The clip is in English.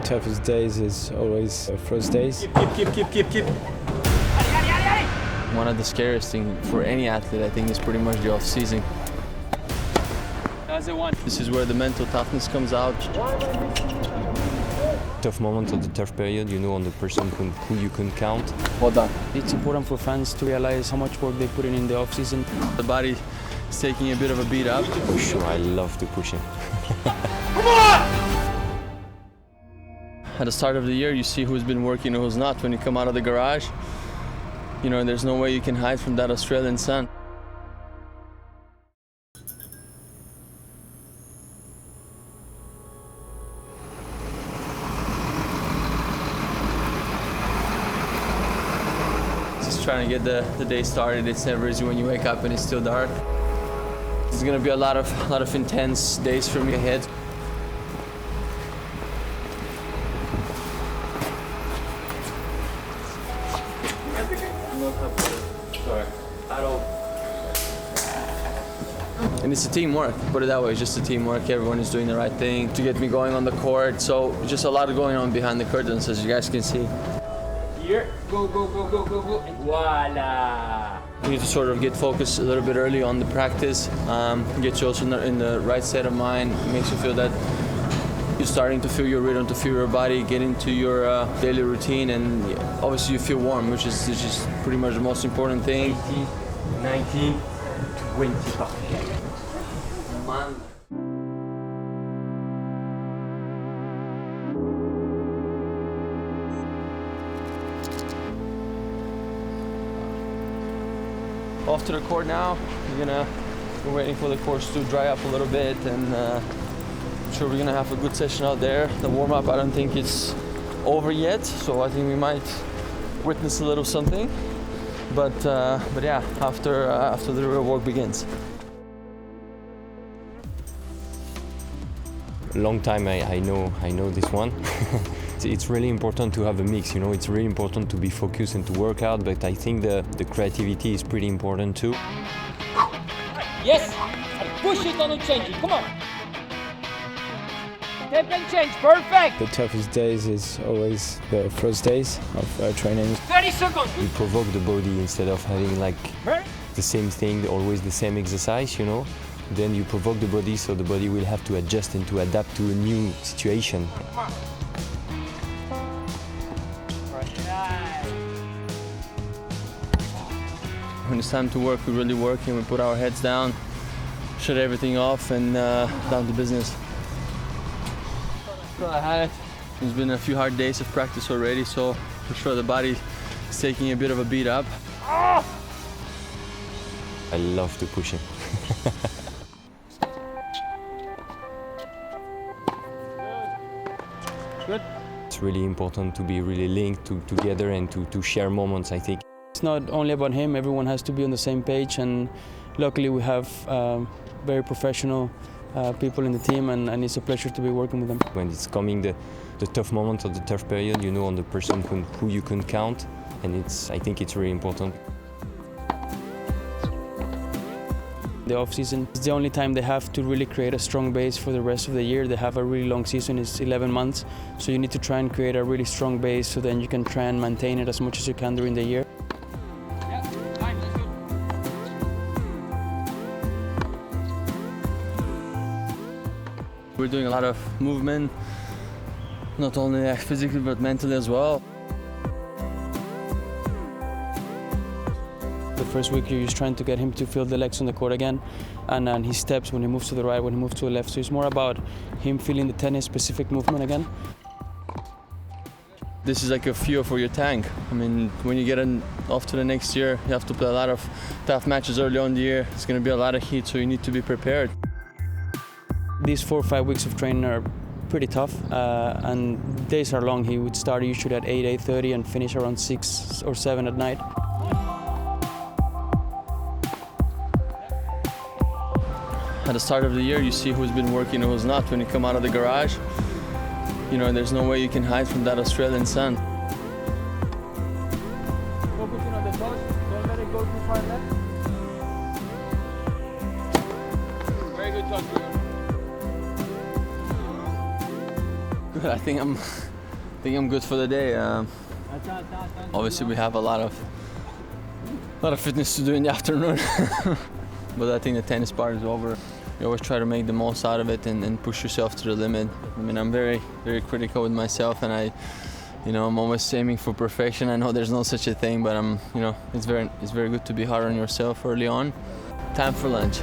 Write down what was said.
toughest days is always the first days. Keep. One of the scariest things for any athlete, I think, is pretty much the off-season. That's the one. This is where the mental toughness comes out. Tough moments of the tough period, you know, on the person who you can count. Well done. It's important for fans to realize how much work they put in the off-season. The body is taking a bit of a beat up. For sure, I love to push him. Come on! At the start of the year, you see who's been working and who's not. When you come out of the garage, you know, there's no way you can hide from that Australian sun. Just trying to get the day started. It's never easy when you wake up and it's still dark. There's gonna be a lot of intense days for me ahead. And it's a teamwork, put it that way, it's just a teamwork. Everyone is doing the right thing to get me going on the court. So just a lot going on behind the curtains, as you guys can see. Here, go, and voila! You need to sort of get focused a little bit early on the practice, get you also in the right state of mind. It makes you feel that you're starting to feel your rhythm, to feel your body, get into your daily routine, and obviously you feel warm, which is just pretty much the most important thing. 18, 19, 20 Man. Off to the court now. We're waiting for the course to dry up a little bit, and I'm sure we're gonna have a good session out there. The warm-up, I don't think it's over yet, so I think we might witness a little something. But yeah, after the real work begins. Long time I know this one. It's really important to have a mix, you know, it's really important to be focused and to work out, but I think the creativity is pretty important too. Yes! And push it on the changing, come on! Step and change, perfect! The toughest days is always the first days of training. 30 seconds! You provoke the body instead of having like the same thing, always the same exercise, you know. Then you provoke the body, so the body will have to adjust and to adapt to a new situation. When it's time to work, we really work and we put our heads down, shut everything off, and down to business. There's been a few hard days of practice already, so for sure the body is taking a bit of a beat up. I love to push him. Good. It's really important to be really linked together and to share moments, I think. It's not only about him, everyone has to be on the same page, and luckily we have very professional people in the team, and it's a pleasure to be working with them. When it's coming the tough moments of the tough period, you know, on the person who you can count, and I think it's really important. The off-season is the only time they have to really create a strong base for the rest of the year. They have a really long season, it's 11 months, so you need to try and create a really strong base so then you can try and maintain it as much as you can during the year. We're doing a lot of movement, not only physically but mentally as well. The first week you're just trying to get him to feel the legs on the court again, and then his steps when he moves to the right, when he moves to the left. So it's more about him feeling the tennis-specific movement again. This is like a fuel for your tank. I mean, when you get off to the next year, you have to play a lot of tough matches early on in the year. It's going to be a lot of heat, so you need to be prepared. These 4 or 5 weeks of training are pretty tough, and days are long. He would start usually at 8, 8:30 and finish around 6 or 7 at night. At the start of the year, you see who's been working and who's not. When you come out of the garage, you know, there's no way you can hide from that Australian sun. Focusing on the toes, don't let it go too far left. Very good touch, Grigor. Good, I think think I'm good for the day. Obviously, we have a lot of fitness to do in the afternoon, but I think the tennis part is over. You always try to make the most out of it and push yourself to the limit. I mean, I'm very, very critical with myself, and I'm always aiming for perfection. I know there's no such a thing, but it's very good to be hard on yourself early on. Time for lunch.